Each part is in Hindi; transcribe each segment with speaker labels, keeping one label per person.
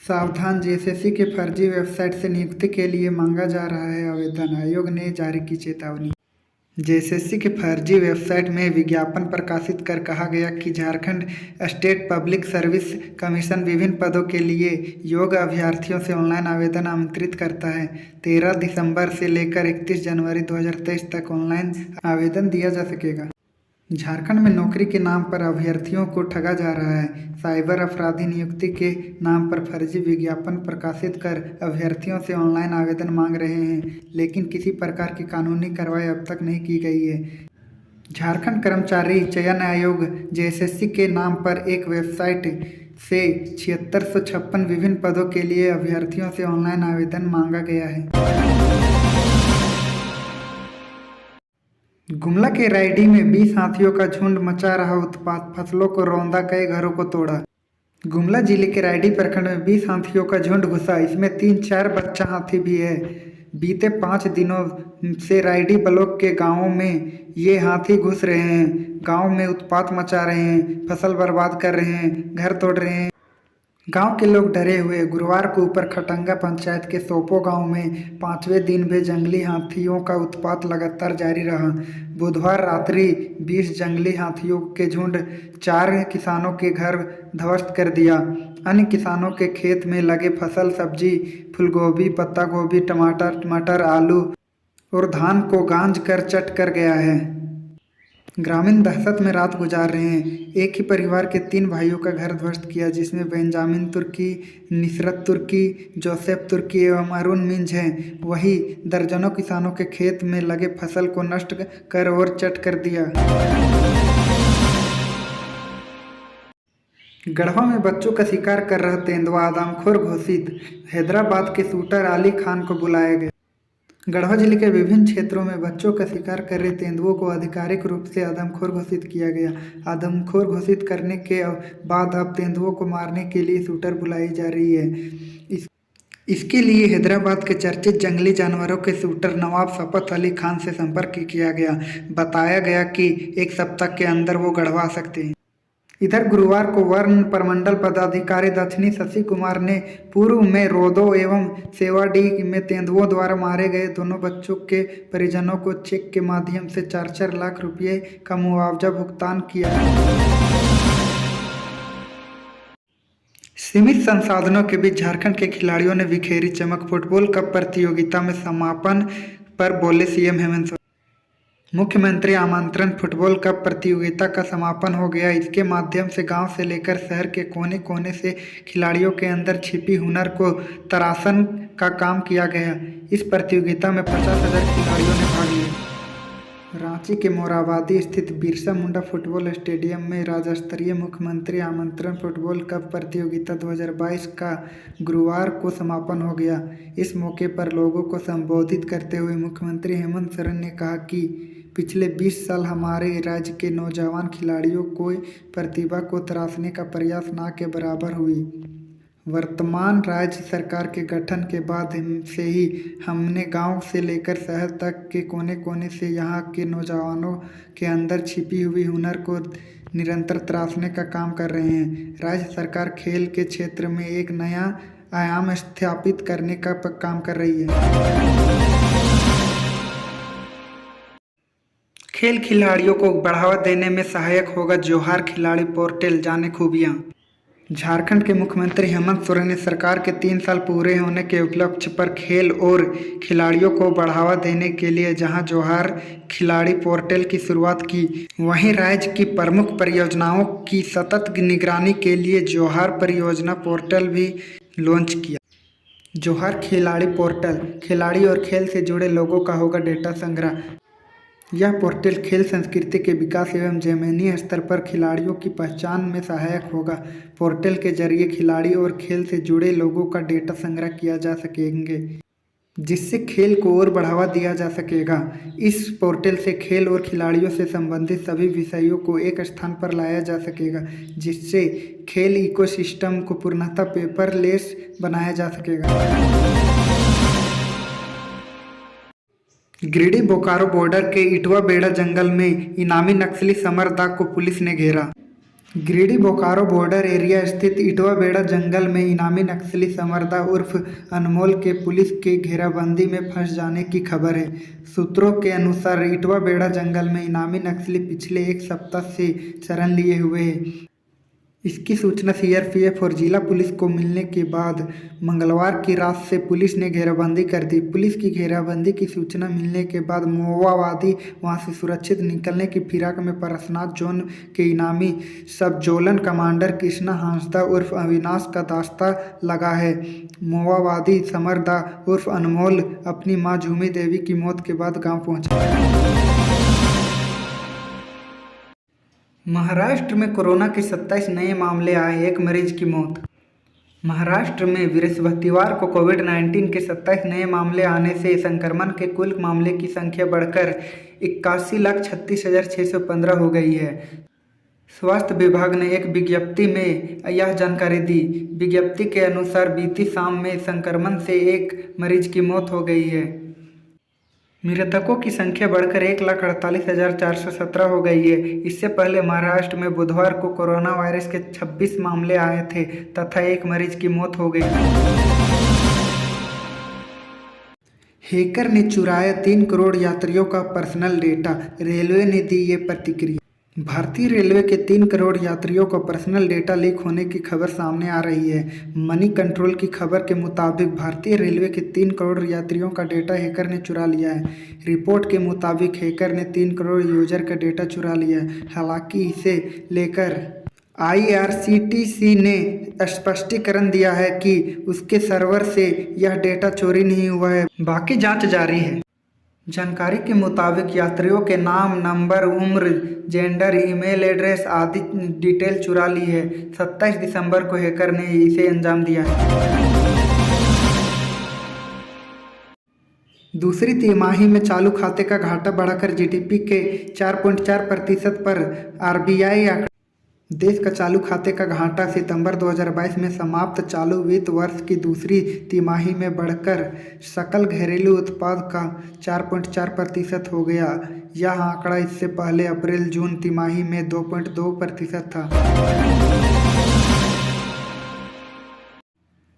Speaker 1: सावधान, जेएसएससी के फर्जी वेबसाइट से नियुक्ति के लिए मांगा जा रहा है आवेदन, आयोग ने जारी की चेतावनी। जेएसएससी के फर्जी वेबसाइट में विज्ञापन प्रकाशित कर कहा गया कि Jharkhand state public service commission विभिन्न पदों के लिए योग्य अभ्यर्थियों से ऑनलाइन आवेदन आमंत्रित करता है। 13 दिसंबर से लेकर 31 जनवरी 2023 तक ऑनलाइन आवेदन दिया जा सकेगा। झारखंड में नौकरी के नाम पर अभ्यर्थियों को ठगा जा रहा है। साइबर अपराधी नियुक्ति के नाम पर फर्जी विज्ञापन प्रकाशित कर अभ्यर्थियों से ऑनलाइन आवेदन मांग रहे हैं, लेकिन किसी प्रकार की कानूनी कार्रवाई अब तक नहीं की गई है। झारखंड कर्मचारी चयन आयोग जेएसएससी के नाम पर एक वेबसाइट से 7656 विभिन्न पदों के लिए अभ्यर्थियों से ऑनलाइन आवेदन मांगा गया है। गुमला के रायडीह में 20 हाथियों का झुंड मचा रहा उत्पात, फसलों को रौंदा, कई घरों को तोड़ा। गुमला जिले के रायडीह प्रखंड में 20 हाथियों का झुंड घुसा, इसमें 3-4 बच्चा हाथी भी है। बीते 5 दिनों से रायडीह ब्लॉक के गांवों में ये हाथी घुस रहे हैं, गांव में उत्पात मचा रहे हैं, फसल बर्बाद कर रहे हैं, घर तोड़ रहे हैं। गांव के लोग डरे हुए। गुरुवार को ऊपर खटंगा पंचायत के सोपो गांव में 5वें दिन भी जंगली हाथियों का उत्पात लगातार जारी रहा। बुधवार रात्रि 20 जंगली हाथियों के झुंड 4 किसानों के घर ध्वस्त कर दिया। अन्य किसानों के खेत में लगे फसल, सब्जी, फूलगोभी, पत्ता गोभी, टमाटर, मटर, आलू और धान को गांज कर चट कर गया है। ग्रामीण दहशत में रात गुजार रहे हैं। एक ही परिवार के 3 भाइयों का घर ध्वस्त किया, जिसमें बेंजामिन तुर्की, निसरत तुर्की, जोसेफ तुर्की एवं अरुण मिंज हैं। वहीं दर्जनों किसानों के खेत में लगे फसल को नष्ट कर और चट कर दिया। गढ़वा में बच्चों का शिकार कर रहा तेंदुआ आदमखोर घोषित, हैदराबाद के शूटर अली खान को बुलाया गया। गढ़वा जिले के विभिन्न क्षेत्रों में बच्चों का शिकार कर रहे तेंदुओं को आधिकारिक रूप से आदमखोर घोषित किया गया। आदमखोर घोषित करने के बाद अब तेंदुओं को मारने के लिए शूटर बुलाई जा रही है। इसके लिए हैदराबाद के चर्चित जंगली जानवरों के शूटर नवाब शफकत अली खान से संपर्क किया गया। बताया गया कि 1 सप्ताह के अंदर वो गढ़वा आ सकते हैं। इधर गुरुवार को वन प्रमंडल पदाधिकारी दक्षिणी शशि कुमार ने पूर्व में रोदो एवं सेवाडीह में तेंदुओं द्वारा मारे गए दोनों बच्चों के परिजनों को चेक के माध्यम से 4-4 लाख रुपये का मुआवजा भुगतान किया। सीमित संसाधनों के बीच झारखंड के खिलाड़ियों ने बिखेरी चमक। फुटबॉल कप प्रतियोगिता में समापन पर बोले सीएम हेमंत सोरेन। मुख्यमंत्री आमंत्रण फुटबॉल कप प्रतियोगिता का समापन हो गया। इसके माध्यम से गांव से लेकर शहर के कोने कोने से खिलाड़ियों के अंदर छिपी हुनर को तराशन का काम किया गया। इस प्रतियोगिता में 50,000 खिलाड़ियों ने भाग लिया। रांची के मोराबादी स्थित बिरसा मुंडा फुटबॉल स्टेडियम में राज्य स्तरीय मुख्यमंत्री आमंत्रण फुटबॉल कप प्रतियोगिता 2022 का गुरुवार को समापन हो गया। इस मौके पर लोगों को संबोधित करते हुए मुख्यमंत्री हेमंत सोरेन ने कहा कि पिछले 20 साल हमारे राज्य के नौजवान खिलाड़ियों को प्रतिभा को तराशने का प्रयास ना के बराबर हुई। वर्तमान राज्य सरकार के गठन के बाद से ही हमने गांव से लेकर शहर तक के कोने कोने से यहां के नौजवानों के अंदर छिपी हुई हुनर को निरंतर तराशने का काम कर रहे हैं। राज्य सरकार खेल के क्षेत्र में एक नया आयाम स्थापित करने का काम कर रही है। खेल खिलाड़ियों को बढ़ावा देने में सहायक होगा जोहार खिलाड़ी पोर्टल, जाने खूबियां। झारखंड के मुख्यमंत्री हेमंत सोरेन ने सरकार के 3 साल पूरे होने के उपलक्ष्य पर खेल और खिलाड़ियों को बढ़ावा देने के लिए जहां जोहार खिलाड़ी पोर्टल की शुरुआत की, वहीं राज्य की प्रमुख परियोजनाओं की सतत निगरानी के लिए जोहार परियोजना पोर्टल भी लॉन्च किया। जोहार खिलाड़ी पोर्टल खिलाड़ी और खेल से जुड़े लोगों का होगा डेटा संग्रह। यह पोर्टल खेल संस्कृति के विकास एवं जमीनी स्तर पर खिलाड़ियों की पहचान में सहायक होगा। पोर्टल के जरिए खिलाड़ी और खेल से जुड़े लोगों का डेटा संग्रह किया जा सकेंगे, जिससे खेल को और बढ़ावा दिया जा सकेगा। इस पोर्टल से खेल और खिलाड़ियों से संबंधित सभी विषयों को एक स्थान पर लाया जा सकेगा, जिससे खेल इकोसिस्टम को पूर्णतः पेपरलेस बनाया जा सकेगा। गिरिडीह बोकारो बॉर्डर के इटवा बेड़ा जंगल में इनामी नक्सली समर दा को पुलिस ने घेरा। गिरिडीह बोकारो बॉर्डर एरिया स्थित इटवा बेड़ा जंगल में इनामी नक्सली समरदा उर्फ अनमोल के पुलिस की घेराबंदी में फंस जाने की खबर है। सूत्रों के अनुसार इटवा बेड़ा जंगल में इनामी नक्सली पिछले एक सप्ताह से शरण लिए हुए हैं। इसकी सूचना सीआरपीएफ और जिला पुलिस को मिलने के बाद मंगलवार की रात से पुलिस ने घेराबंदी कर दी। पुलिस की घेराबंदी की सूचना मिलने के बाद माओवादी वहां से सुरक्षित निकलने की फिराक में परसनाथ जोन के इनामी सब जोनल कमांडर कृष्णा हांसदा उर्फ अविनाश का दास्ता लगा है। माओवादी समरदा उर्फ अनमोल अपनी मां झूमी देवी की मौत के बाद गाँव पहुंचा। महाराष्ट्र में कोरोना के 27 नए मामले आए, एक मरीज की मौत। महाराष्ट्र में बृहस्पतिवार को कोविड-19 के 27 नए मामले आने से संक्रमण के कुल मामले की संख्या बढ़कर 81,36,615 हो गई है। स्वास्थ्य विभाग ने एक विज्ञप्ति में यह जानकारी दी। विज्ञप्ति के अनुसार बीती शाम में संक्रमण से एक मरीज की मौत हो गई है। मृतकों की संख्या बढ़कर 1,48,417 हो गई है। इससे पहले महाराष्ट्र में बुधवार को कोरोना वायरस के 26 मामले आए थे तथा एक मरीज की मौत हो गई। हैकर ने चुराया 3 करोड़ यात्रियों का पर्सनल डेटा, रेलवे ने दी ये प्रतिक्रिया। भारतीय रेलवे के 3 करोड़ यात्रियों का पर्सनल डेटा लीक होने की खबर सामने आ रही है। मनी कंट्रोल की खबर के मुताबिक भारतीय रेलवे के 3 करोड़ यात्रियों का डेटा हैकर ने चुरा लिया है। रिपोर्ट के मुताबिक हैकर ने 3 करोड़ यूजर का डेटा चुरा लिया है। हालांकि इसे लेकर आईआरसीटीसी ने स्पष्टीकरण दिया है कि उसके सर्वर से यह डेटा चोरी नहीं हुआ है, बाकी जांच जारी है। जानकारी के मुताबिक यात्रियों के नाम, नंबर, उम्र, जेंडर, ईमेल एड्रेस आदि डिटेल चुरा ली है। 27 दिसंबर को हैकर ने इसे अंजाम दिया है। दूसरी तिमाही में चालू खाते का घाटा बढ़ाकर जीडीपी के 4.4% पर आरबीआई आंकड़ा। देश का चालू खाते का घाटा सितंबर 2022 में समाप्त चालू वित्त वर्ष की दूसरी तिमाही में बढ़कर सकल घरेलू उत्पाद का 4.4% हो गया। यह आंकड़ा इससे पहले अप्रैल-जून तिमाही में 2.2% था।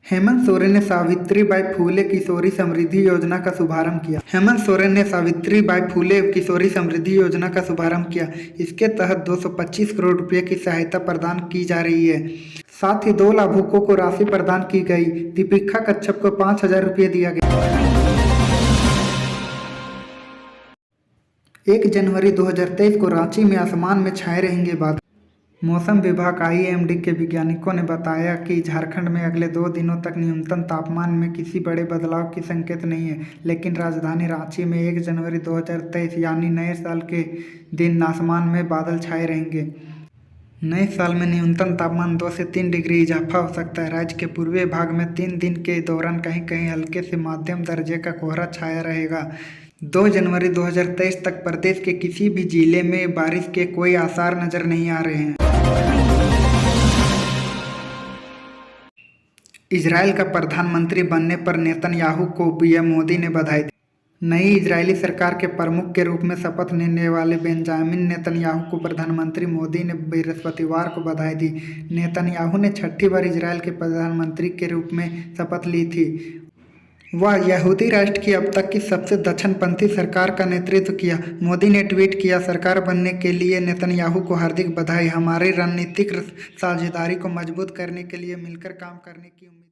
Speaker 1: हेमंत सोरेन ने सावित्रीबाई फुले किशोरी समृद्धि योजना का शुभारंभ किया। हेमंत सोरेन ने सावित्रीबाई फुले किशोरी समृद्धि योजना का शुभारंभ किया। इसके तहत 225 करोड़ रुपए की सहायता प्रदान की जा रही है। साथ ही 2 लाभुकों को राशि प्रदान की गई। दीपिका कच्छप को 5,000 रुपये दिया गया। 1 जनवरी 2023 को रांची में आसमान में छाए रहेंगे बादल। मौसम विभाग आईएमडी के वैज्ञानिकों ने बताया कि झारखंड में अगले 2 दिनों तक न्यूनतम तापमान में किसी बड़े बदलाव की संकेत नहीं है, लेकिन राजधानी रांची में 1 जनवरी 2023 यानी नए साल के दिन आसमान में बादल छाए रहेंगे। नए साल में न्यूनतम तापमान 2 से 3 डिग्री इजाफा हो सकता है। राज्य के पूर्वी भाग में 3 दिन के दौरान कहीं कहीं हल्के से मध्यम दर्जे का कोहरा छाया रहेगा। 2 जनवरी 2023 तक प्रदेश के किसी भी जिले में बारिश के कोई आसार नजर नहीं आ रहे हैं। इजरायल का प्रधानमंत्री बनने पर नेतन्याहू को पीएम मोदी ने बधाई दी। नई इजरायली सरकार के प्रमुख के रूप में शपथ लेने वाले बेंजामिन नेतन्याहू को प्रधानमंत्री मोदी ने बृहस्पतिवार को बधाई दी। नेतन्याहू ने 6ठी बार इजरायल के प्रधानमंत्री के रूप में शपथ ली थी। वह यहूदी राष्ट्र की अब तक की सबसे दक्षिणपंथी सरकार का नेतृत्व किया। मोदी ने ट्वीट किया, सरकार बनने के लिए नेतन्याहू को हार्दिक बधाई। हमारी रणनीतिक साझेदारी को मजबूत करने के लिए मिलकर काम करने की उम्मीद।